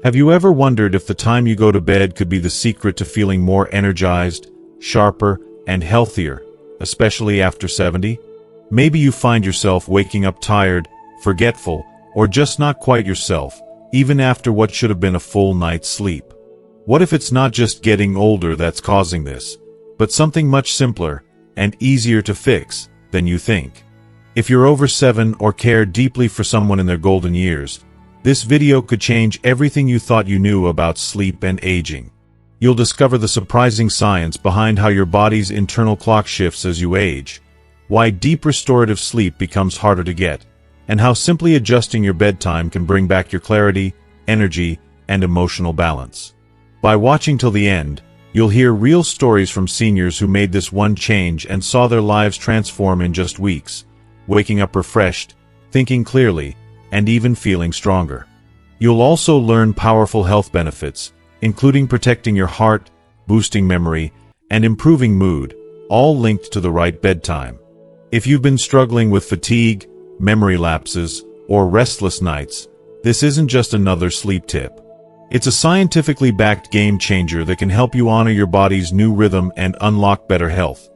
Have you ever wondered if the time you go to bed could be the secret to feeling more energized, sharper, and healthier, especially after 70? Maybe you find yourself waking up tired, forgetful, or just not quite yourself, even after what should have been a full night's sleep. What if it's not just getting older that's causing this, but something much simpler and easier to fix than you think? If you're over 7 or care deeply for someone in their golden years, this video could change everything you thought you knew about sleep and aging. You'll discover the surprising science behind how your body's internal clock shifts as you age, why deep restorative sleep becomes harder to get, and how simply adjusting your bedtime can bring back your clarity, energy, and emotional balance. By watching till the end, you'll hear real stories from seniors who made this one change and saw their lives transform in just weeks, waking up refreshed, thinking clearly, and even feeling stronger. You'll also learn powerful health benefits, including protecting your heart, boosting memory, and improving mood, all linked to the right bedtime. If you've been struggling with fatigue, memory lapses, or restless nights, this isn't just another sleep tip. It's a scientifically backed game changer that can help you honor your body's new rhythm and unlock better health.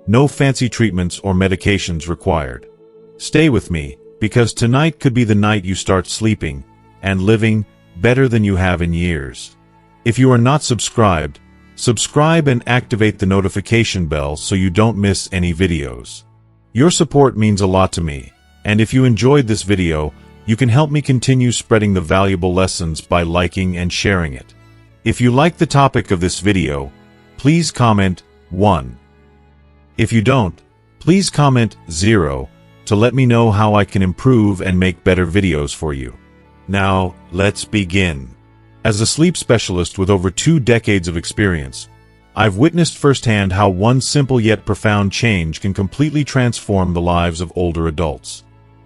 No fancy treatments or medications required. Stay with me, because tonight could be the night you start sleeping and living better than you have in years. If you are not subscribed, subscribe and activate the notification bell so you don't miss any videos. Your support means a lot to me, and if you enjoyed this video, you can help me continue spreading the valuable lessons by liking and sharing it. If you like the topic of this video, please comment 1. If you don't, please comment 0 to let me know how I can improve and make better videos for you. Now, let's begin. As a sleep specialist with over 2 decades of experience, I've witnessed firsthand how one simple yet profound change can completely transform the lives of older adults.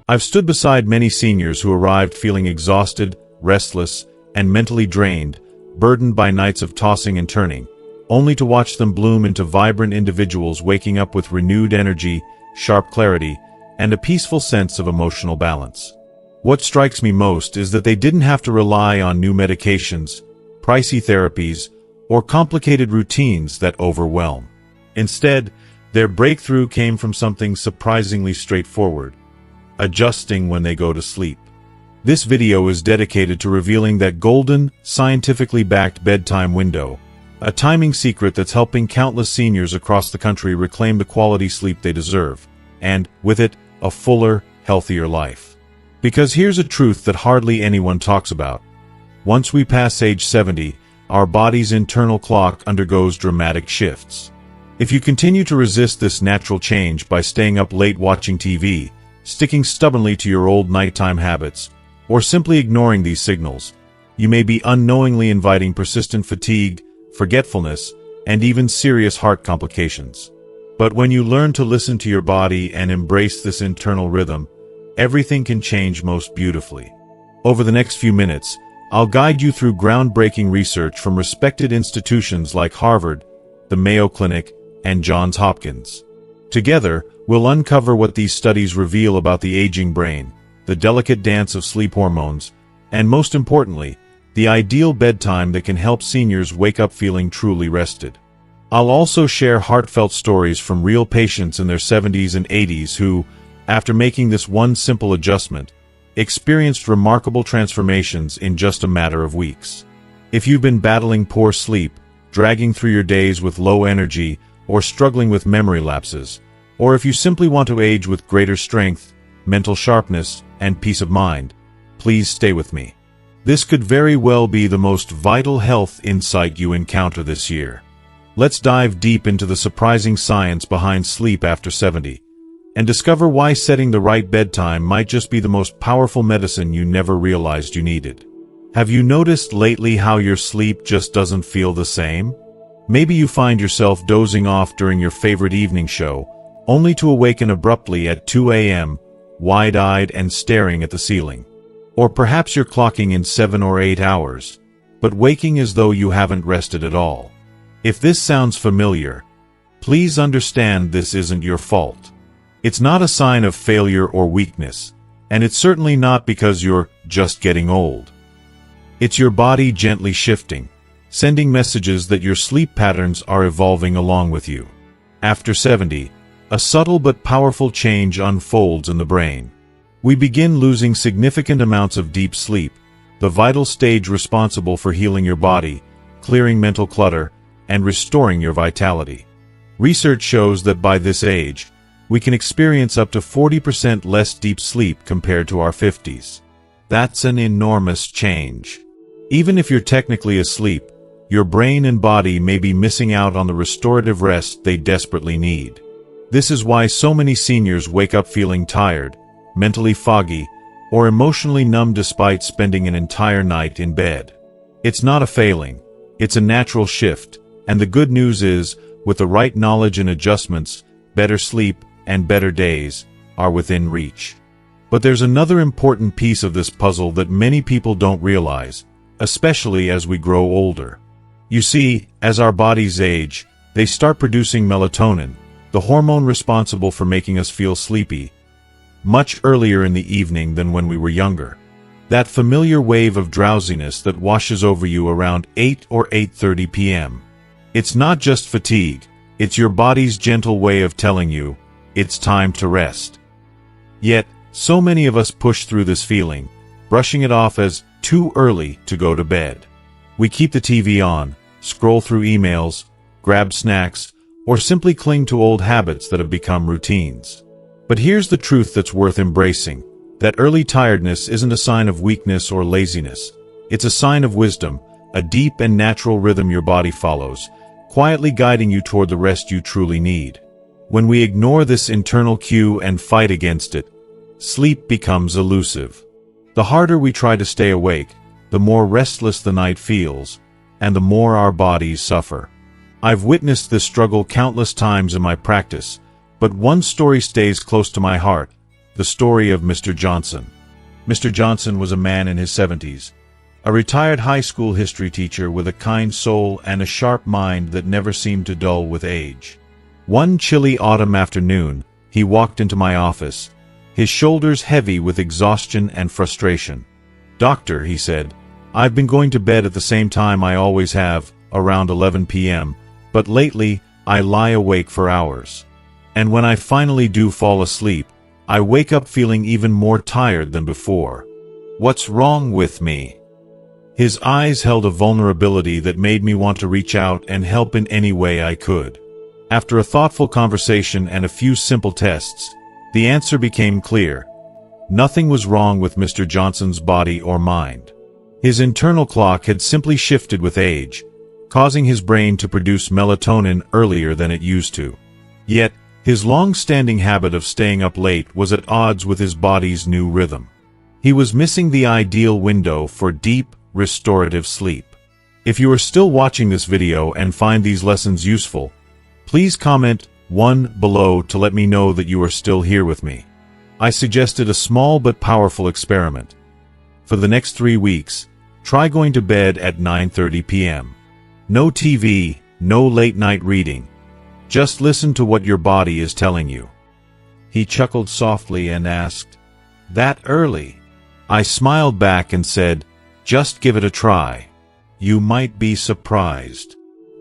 I've stood beside many seniors who arrived feeling exhausted, restless, and mentally drained, burdened by nights of tossing and turning, only to watch them bloom into vibrant individuals waking up with renewed energy, sharp clarity, and a peaceful sense of emotional balance. What strikes me most is that they didn't have to rely on new medications, pricey therapies, or complicated routines that overwhelm. Instead, their breakthrough came from something surprisingly straightforward: adjusting when they go to sleep. This video is dedicated to revealing that golden, scientifically backed bedtime window, a timing secret that's helping countless seniors across the country reclaim the quality sleep they deserve, and, with it, a fuller, healthier life. Because here's a truth that hardly anyone talks about. Once we pass age 70, our body's internal clock undergoes dramatic shifts. If you continue to resist this natural change by staying up late watching TV, sticking stubbornly to your old nighttime habits, or simply ignoring these signals, you may be unknowingly inviting persistent fatigue, forgetfulness, and even serious heart complications. But when you learn to listen to your body and embrace this internal rhythm, everything can change most beautifully. Over the next few minutes, I'll guide you through groundbreaking research from respected institutions like Harvard, the Mayo Clinic, and Johns Hopkins. Together, we'll uncover what these studies reveal about the aging brain, the delicate dance of sleep hormones, and most importantly, the ideal bedtime that can help seniors wake up feeling truly rested. I'll also share heartfelt stories from real patients in their 70s and 80s who, after making this one simple adjustment, experienced remarkable transformations in just a matter of weeks. If you've been battling poor sleep, dragging through your days with low energy, or struggling with memory lapses, or if you simply want to age with greater strength, mental sharpness, and peace of mind, please stay with me. This could very well be the most vital health insight you encounter this year. Let's dive deep into the surprising science behind sleep after 70, and discover why setting the right bedtime might just be the most powerful medicine you never realized you needed. Have you noticed lately how your sleep just doesn't feel the same? Maybe you find yourself dozing off during your favorite evening show, only to awaken abruptly at 2 a.m., wide-eyed and staring at the ceiling. Or perhaps you're clocking in 7 or 8 hours, but waking as though you haven't rested at all. If this sounds familiar, please understand this isn't your fault. It's not a sign of failure or weakness, and it's certainly not because you're just getting old. It's your body gently shifting, sending messages that your sleep patterns are evolving along with you. After 70, a subtle but powerful change unfolds in the brain. We begin losing significant amounts of deep sleep, the vital stage responsible for healing your body, clearing mental clutter, and restoring your vitality. Research shows that by this age, we can experience up to 40% less deep sleep compared to our 50s. That's an enormous change. Even if you're technically asleep, your brain and body may be missing out on the restorative rest they desperately need. This is why so many seniors wake up feeling tired, mentally foggy, or emotionally numb despite spending an entire night in bed. It's not a failing, it's a natural shift, and the good news is, with the right knowledge and adjustments, better sleep and better days are within reach. But there's another important piece of this puzzle that many people don't realize, especially as we grow older. You see, as our bodies age, they start producing melatonin, the hormone responsible for making us feel sleepy, much earlier in the evening than when we were younger. That familiar wave of drowsiness that washes over you around 8 or 8:30 p.m. It's not just fatigue, it's your body's gentle way of telling you, it's time to rest. Yet, so many of us push through this feeling, brushing it off as too early to go to bed. We keep the TV on, scroll through emails, grab snacks, or simply cling to old habits that have become routines. But here's the truth that's worth embracing, that early tiredness isn't a sign of weakness or laziness. It's a sign of wisdom, a deep and natural rhythm your body follows, quietly guiding you toward the rest you truly need. When we ignore this internal cue and fight against it, sleep becomes elusive. The harder we try to stay awake, the more restless the night feels, and the more our bodies suffer. I've witnessed this struggle countless times in my practice, but one story stays close to my heart, the story of Mr. Johnson. Mr. Johnson was a man in his 70s, a retired high school history teacher with a kind soul and a sharp mind that never seemed to dull with age. One chilly autumn afternoon, he walked into my office, his shoulders heavy with exhaustion and frustration. "Doctor," he said, "I've been going to bed at the same time I always have, around 11 p.m., but lately, I lie awake for hours. And when I finally do fall asleep, I wake up feeling even more tired than before. What's wrong with me?" His eyes held a vulnerability that made me want to reach out and help in any way I could. After a thoughtful conversation and a few simple tests, the answer became clear. Nothing was wrong with Mr. Johnson's body or mind. His internal clock had simply shifted with age, causing his brain to produce melatonin earlier than it used to. Yet, his long-standing habit of staying up late was at odds with his body's new rhythm. He was missing the ideal window for deep, restorative sleep. If you are still watching this video and find these lessons useful, please comment 1 below to let me know that you are still here with me. I suggested a small but powerful experiment. For the next 3 weeks, try going to bed at 9:30 p.m. No TV, no late-night reading. Just listen to what your body is telling you. He chuckled softly and asked, "That early?" I smiled back and said, "Just give it a try. You might be surprised."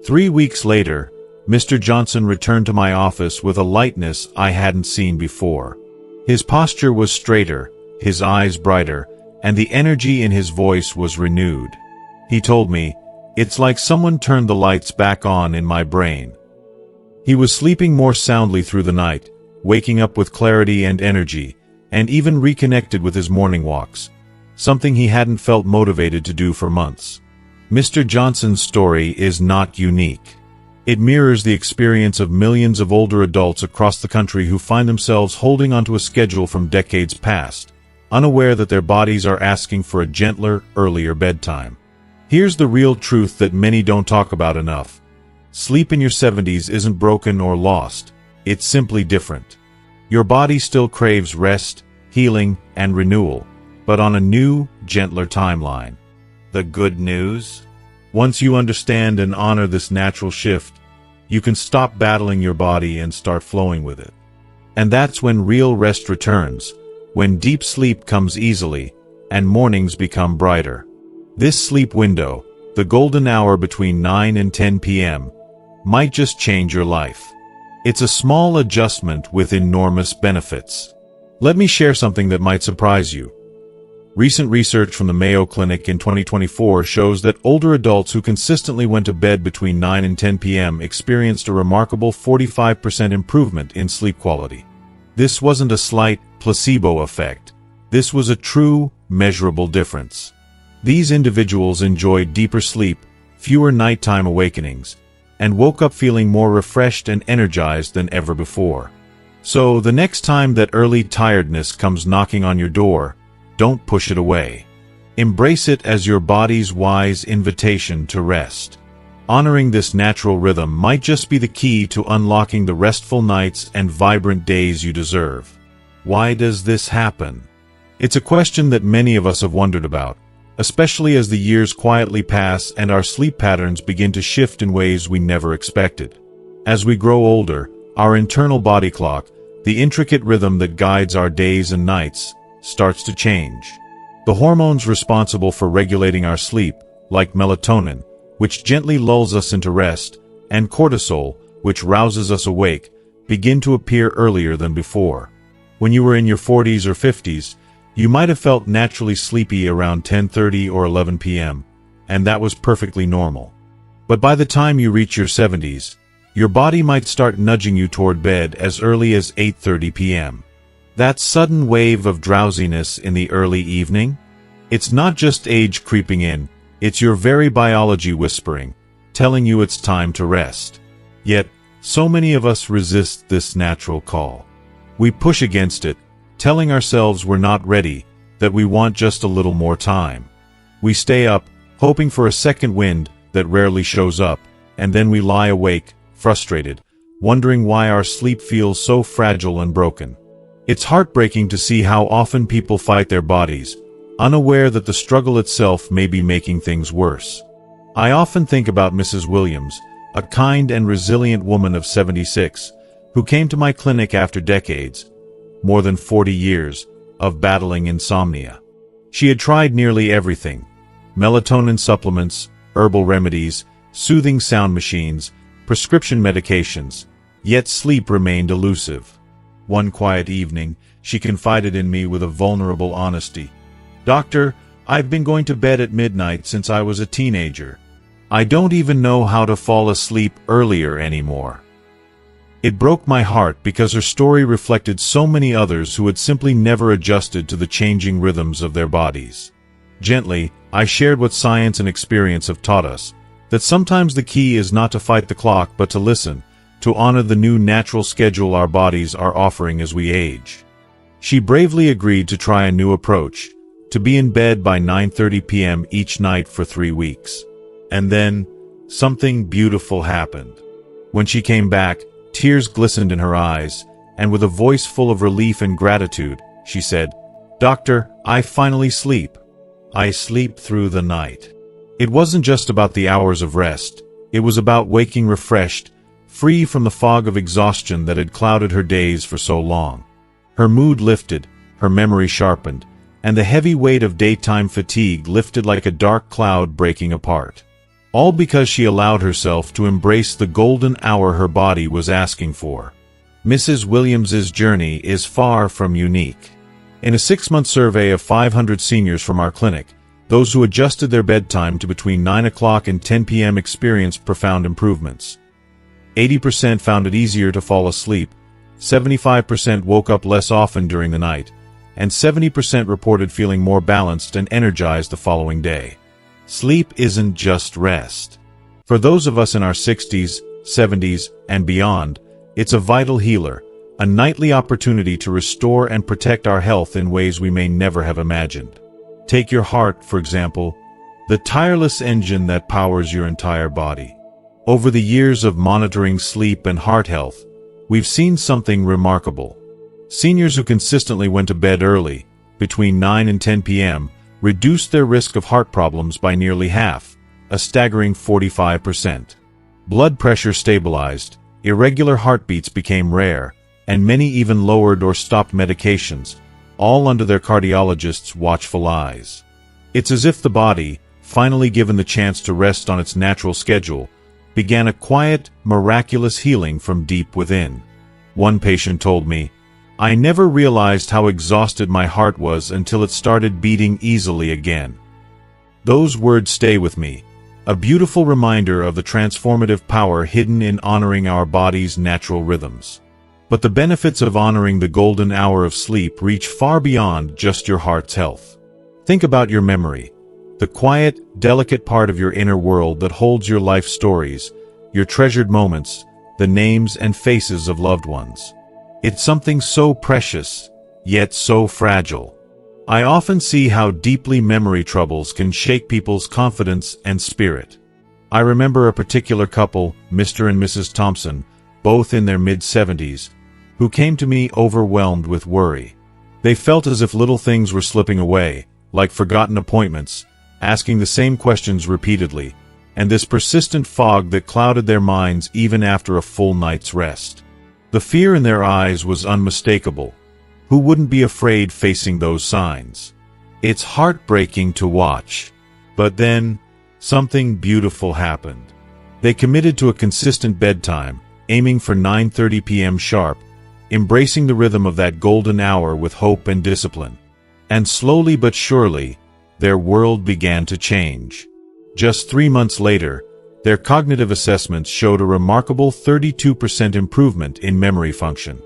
3 weeks later, Mr. Johnson returned to my office with a lightness I hadn't seen before. His posture was straighter, his eyes brighter, and the energy in his voice was renewed. He told me, "It's like someone turned the lights back on in my brain." He was sleeping more soundly through the night, waking up with clarity and energy, and even reconnected with his morning walks, something he hadn't felt motivated to do for months. Mr. Johnson's story is not unique. It mirrors the experience of millions of older adults across the country who find themselves holding onto a schedule from decades past, unaware that their bodies are asking for a gentler, earlier bedtime. Here's the real truth that many don't talk about enough. Sleep in your 70s isn't broken or lost, it's simply different. Your body still craves rest, healing, and renewal, but on a new, gentler timeline. The good news? Once you understand and honor this natural shift, you can stop battling your body and start flowing with it. And that's when real rest returns, when deep sleep comes easily, and mornings become brighter. This sleep window, the golden hour between 9 and 10 p.m., might just change your life. It's a small adjustment with enormous benefits. Let me share something that might surprise you. Recent research from the Mayo Clinic in 2024 shows that older adults who consistently went to bed between 9 and 10 p.m. experienced a remarkable 45% improvement in sleep quality. This wasn't a slight placebo effect. This was a true, measurable difference. These individuals enjoyed deeper sleep, fewer nighttime awakenings, and woke up feeling more refreshed and energized than ever before. So, the next time that early tiredness comes knocking on your door, don't push it away. Embrace it as your body's wise invitation to rest. Honoring this natural rhythm might just be the key to unlocking the restful nights and vibrant days you deserve. Why does this happen? It's a question that many of us have wondered about, especially as the years quietly pass and our sleep patterns begin to shift in ways we never expected. As we grow older, our internal body clock, the intricate rhythm that guides our days and nights, starts to change. The hormones responsible for regulating our sleep, like melatonin, which gently lulls us into rest, and cortisol, which rouses us awake, begin to appear earlier than before. When you were in your 40s or 50s, you might have felt naturally sleepy around 10:30 or 11 p.m., and that was perfectly normal. But by the time you reach your 70s, your body might start nudging you toward bed as early as 8:30 p.m. That sudden wave of drowsiness in the early evening? It's not just age creeping in, it's your very biology whispering, telling you it's time to rest. Yet, so many of us resist this natural call. We push against it, telling ourselves we're not ready, that we want just a little more time. We stay up, hoping for a second wind that rarely shows up, and then we lie awake, frustrated, wondering why our sleep feels so fragile and broken. It's heartbreaking to see how often people fight their bodies, unaware that the struggle itself may be making things worse. I often think about Mrs. Williams, a kind and resilient woman of 76, who came to my clinic after decades, more than 40 years, of battling insomnia. She had tried nearly everything: melatonin supplements, herbal remedies, soothing sound machines, prescription medications, yet sleep remained elusive. One quiet evening, she confided in me with a vulnerable honesty. "Doctor, I've been going to bed at midnight since I was a teenager. I don't even know how to fall asleep earlier anymore." It broke my heart because her story reflected so many others who had simply never adjusted to the changing rhythms of their bodies. Gently, I shared what science and experience have taught us, that sometimes the key is not to fight the clock but to listen, to honor the new natural schedule our bodies are offering as we age. She bravely agreed to try a new approach, to be in bed by 9:30 p.m. each night for 3 weeks. And then, something beautiful happened. When she came back, tears glistened in her eyes, and with a voice full of relief and gratitude, she said, "Doctor, I finally sleep. I sleep through the night." It wasn't just about the hours of rest. It was about waking refreshed, free from the fog of exhaustion that had clouded her days for so long. Her mood lifted, her memory sharpened, and the heavy weight of daytime fatigue lifted like a dark cloud breaking apart. All because she allowed herself to embrace the golden hour her body was asking for. Mrs. Williams's journey is far from unique. In a 6-month survey of 500 seniors from our clinic, those who adjusted their bedtime to between 9 o'clock and 10 p.m. experienced profound improvements. 80% found it easier to fall asleep, 75% woke up less often during the night, and 70% reported feeling more balanced and energized the following day. Sleep isn't just rest. For those of us in our 60s, 70s, and beyond, it's a vital healer, a nightly opportunity to restore and protect our health in ways we may never have imagined. Take your heart, for example, the tireless engine that powers your entire body. Over the years of monitoring sleep and heart health, we've seen something remarkable. Seniors who consistently went to bed early, between 9 and 10 p.m., reduced their risk of heart problems by nearly half, a staggering 45%. Blood pressure stabilized, irregular heartbeats became rare, and many even lowered or stopped medications, all under their cardiologist's watchful eyes. It's as if the body, finally given the chance to rest on its natural schedule, began a quiet, miraculous healing from deep within. One patient told me, "I never realized how exhausted my heart was until it started beating easily again." Those words stay with me, a beautiful reminder of the transformative power hidden in honoring our body's natural rhythms. But the benefits of honoring the golden hour of sleep reach far beyond just your heart's health. Think about your memory, the quiet, delicate part of your inner world that holds your life stories, your treasured moments, the names and faces of loved ones. It's something so precious, yet so fragile. I often see how deeply memory troubles can shake people's confidence and spirit. I remember a particular couple, Mr. and Mrs. Thompson, both in their mid-70s, who came to me overwhelmed with worry. They felt as if little things were slipping away, like forgotten appointments, asking the same questions repeatedly, and this persistent fog that clouded their minds even after a full night's rest. The fear in their eyes was unmistakable. Who wouldn't be afraid facing those signs? It's heartbreaking to watch. But then, something beautiful happened. They committed to a consistent bedtime, aiming for 9:30 p.m. sharp, embracing the rhythm of that golden hour with hope and discipline. And slowly but surely, their world began to change. Just 3 months later, their cognitive assessments showed a remarkable 32% improvement in memory function.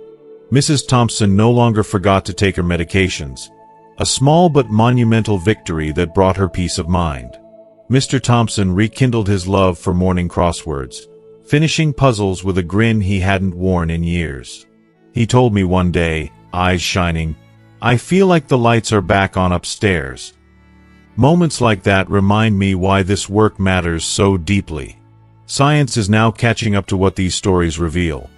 Mrs. Thompson no longer forgot to take her medications, a small but monumental victory that brought her peace of mind. Mr. Thompson rekindled his love for morning crosswords, finishing puzzles with a grin he hadn't worn in years. He told me one day, eyes shining, "I feel like the lights are back on upstairs." Moments like that remind me why this work matters so deeply. Science is now catching up to what these stories reveal.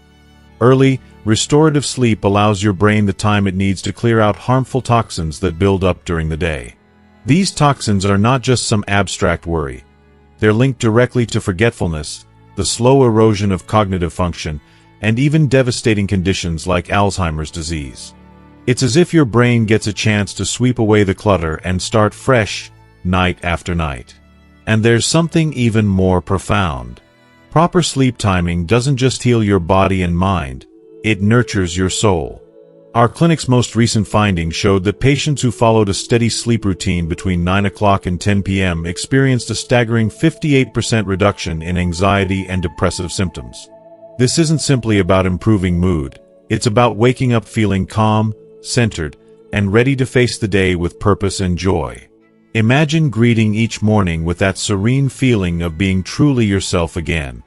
Early, restorative sleep allows your brain the time it needs to clear out harmful toxins that build up during the day. These toxins are not just some abstract worry. They're linked directly to forgetfulness, the slow erosion of cognitive function, and even devastating conditions like Alzheimer's disease. It's as if your brain gets a chance to sweep away the clutter and start fresh, night after night. And there's something even more profound. Proper sleep timing doesn't just heal your body and mind, it nurtures your soul. Our clinic's most recent findings showed that patients who followed a steady sleep routine between 9 o'clock and 10 p.m. experienced a staggering 58% reduction in anxiety and depressive symptoms. This isn't simply about improving mood, it's about waking up feeling calm, centered, and ready to face the day with purpose and joy. Imagine greeting each morning with that serene feeling of being truly yourself again.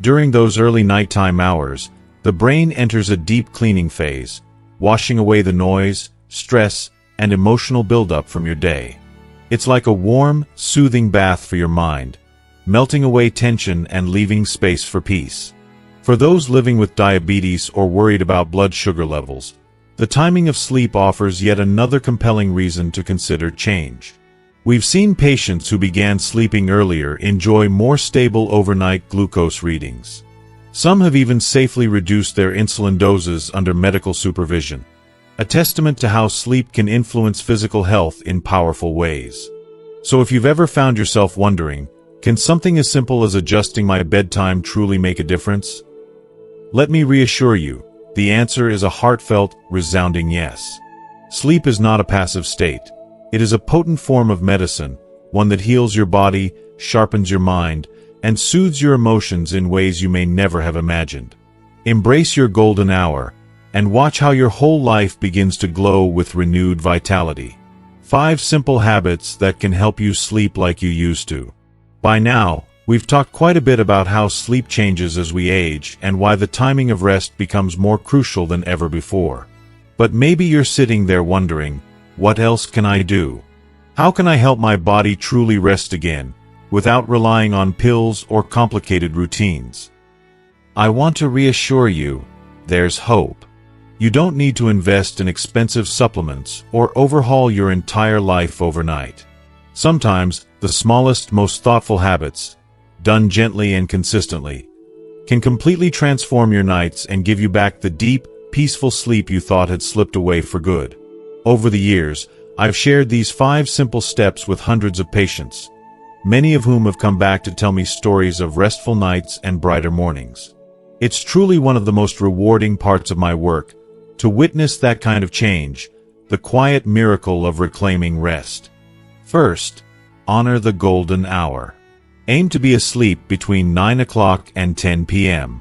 During those early nighttime hours, the brain enters a deep cleaning phase, washing away the noise, stress, and emotional buildup from your day. It's like a warm, soothing bath for your mind, melting away tension and leaving space for peace. For those living with diabetes or worried about blood sugar levels, the timing of sleep offers yet another compelling reason to consider change. We've seen patients who began sleeping earlier enjoy more stable overnight glucose readings. Some have even safely reduced their insulin doses under medical supervision, a testament to how sleep can influence physical health in powerful ways. So if you've ever found yourself wondering, can something as simple as adjusting my bedtime truly make a difference? Let me reassure you, the answer is a heartfelt, resounding yes. Sleep is not a passive state. It is a potent form of medicine, one that heals your body, sharpens your mind, and soothes your emotions in ways you may never have imagined. Embrace your golden hour, and watch how your whole life begins to glow with renewed vitality. 5 simple habits that can help you sleep like you used to. By now, we've talked quite a bit about how sleep changes as we age and why the timing of rest becomes more crucial than ever before. But maybe you're sitting there wondering, what else can I do? How can I help my body truly rest again, without relying on pills or complicated routines? I want to reassure you, there's hope. You don't need to invest in expensive supplements or overhaul your entire life overnight. Sometimes, the smallest, most thoughtful habits, done gently and consistently, can completely transform your nights and give you back the deep, peaceful sleep you thought had slipped away for good. Over the years, I've shared these 5 simple steps with hundreds of patients, many of whom have come back to tell me stories of restful nights and brighter mornings. It's truly one of the most rewarding parts of my work, to witness that kind of change, the quiet miracle of reclaiming rest. First, honor the golden hour. Aim to be asleep between 9 o'clock and 10 p.m.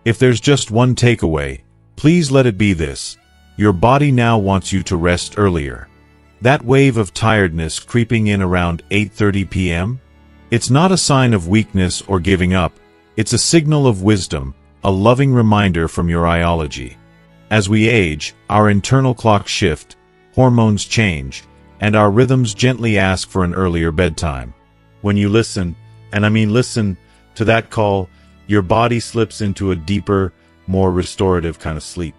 If there's just one takeaway, please let it be this: your body now wants you to rest earlier. That wave of tiredness creeping in around 8:30 p.m.? It's not a sign of weakness or giving up, it's a signal of wisdom, a loving reminder from your biology. As we age, our internal clocks shift, hormones change, and our rhythms gently ask for an earlier bedtime. When you listen, and I mean listen, to that call, your body slips into a deeper, more restorative kind of sleep.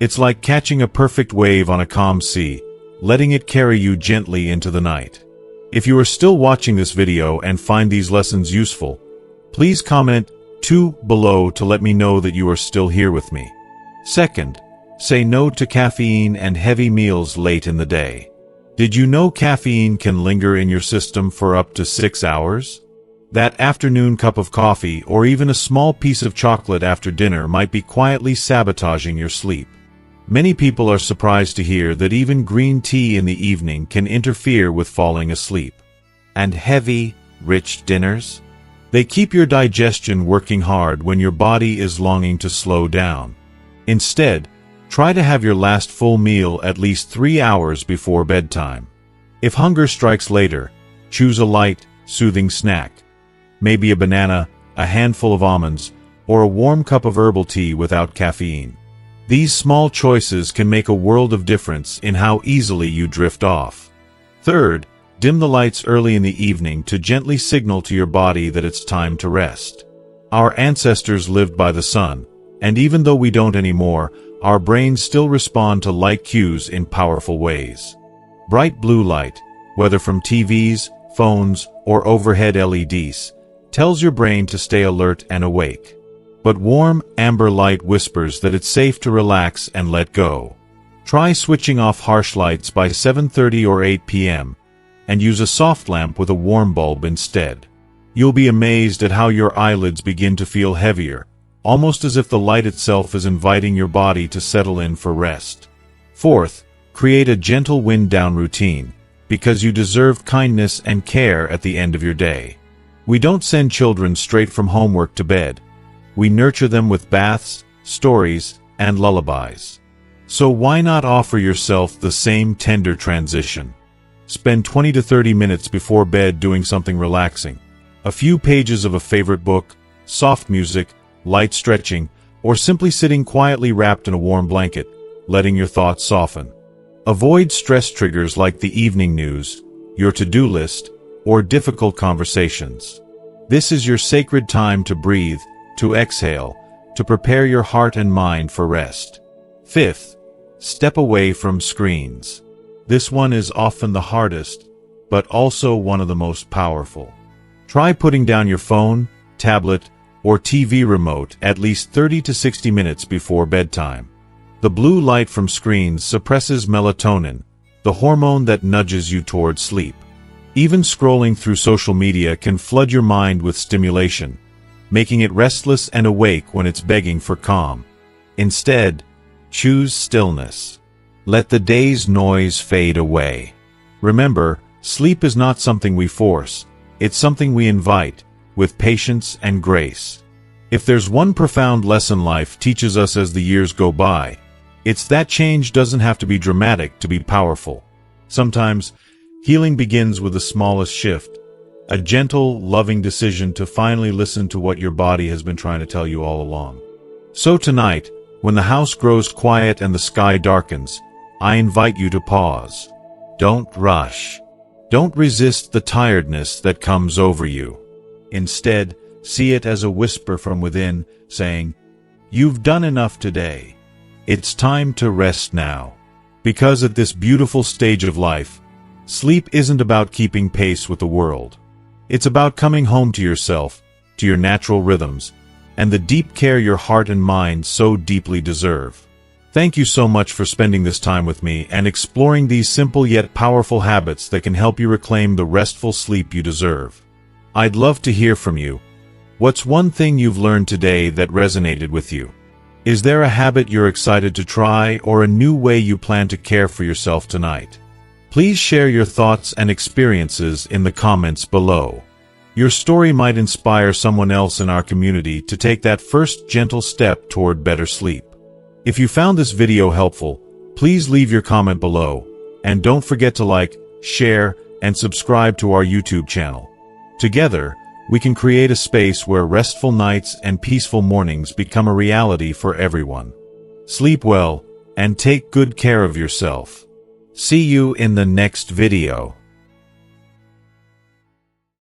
It's like catching a perfect wave on a calm sea, letting it carry you gently into the night. If you are still watching this video and find these lessons useful, please comment 2 below to let me know that you are still here with me. Second, say no to caffeine and heavy meals late in the day. Did you know caffeine can linger in your system for up to 6 hours? That afternoon cup of coffee or even a small piece of chocolate after dinner might be quietly sabotaging your sleep. Many people are surprised to hear that even green tea in the evening can interfere with falling asleep. And heavy, rich dinners? They keep your digestion working hard when your body is longing to slow down. Instead, try to have your last full meal at least 3 hours before bedtime. If hunger strikes later, choose a light, soothing snack. Maybe a banana, a handful of almonds, or a warm cup of herbal tea without caffeine. These small choices can make a world of difference in how easily you drift off. Third, dim the lights early in the evening to gently signal to your body that it's time to rest. Our ancestors lived by the sun, and even though we don't anymore, our brains still respond to light cues in powerful ways. Bright blue light, whether from TVs, phones, or overhead LEDs, tells your brain to stay alert and awake. But warm, amber light whispers that it's safe to relax and let go. Try switching off harsh lights by 7:30 or 8 p.m. and use a soft lamp with a warm bulb instead. You'll be amazed at how your eyelids begin to feel heavier, almost as if the light itself is inviting your body to settle in for rest. Fourth, create a gentle wind-down routine, because you deserve kindness and care at the end of your day. We don't send children straight from homework to bed. We nurture them with baths, stories, and lullabies. So why not offer yourself the same tender transition? Spend 20 to 30 minutes before bed doing something relaxing. A few pages of a favorite book, soft music, light stretching, or simply sitting quietly wrapped in a warm blanket, letting your thoughts soften. Avoid stress triggers like the evening news, your to-do list, or difficult conversations. This is your sacred time to breathe, to exhale, to prepare your heart and mind for rest. Fifth, step away from screens. This one is often the hardest, but also one of the most powerful. Try putting down your phone, tablet, or TV remote at least 30 to 60 minutes before bedtime. The blue light from screens suppresses melatonin, the hormone that nudges you toward sleep. Even scrolling through social media can flood your mind with stimulation, making it restless and awake when it's begging for calm. Instead, choose stillness. Let the day's noise fade away. Remember, sleep is not something we force, it's something we invite, with patience and grace. If there's one profound lesson life teaches us as the years go by, it's that change doesn't have to be dramatic to be powerful. Sometimes, healing begins with the smallest shift, a gentle, loving decision to finally listen to what your body has been trying to tell you all along. So tonight, when the house grows quiet and the sky darkens, I invite you to pause. Don't rush. Don't resist the tiredness that comes over you. Instead, see it as a whisper from within, saying, "You've done enough today. It's time to rest now." Because at this beautiful stage of life, sleep isn't about keeping pace with the world. It's about coming home to yourself, to your natural rhythms, and the deep care your heart and mind so deeply deserve. Thank you so much for spending this time with me and exploring these simple yet powerful habits that can help you reclaim the restful sleep you deserve. I'd love to hear from you. What's one thing you've learned today that resonated with you? Is there a habit you're excited to try or a new way you plan to care for yourself tonight? Please share your thoughts and experiences in the comments below. Your story might inspire someone else in our community to take that first gentle step toward better sleep. If you found this video helpful, please leave your comment below, and don't forget to like, share, and subscribe to our YouTube channel. Together, we can create a space where restful nights and peaceful mornings become a reality for everyone. Sleep well, and take good care of yourself. See you in the next video.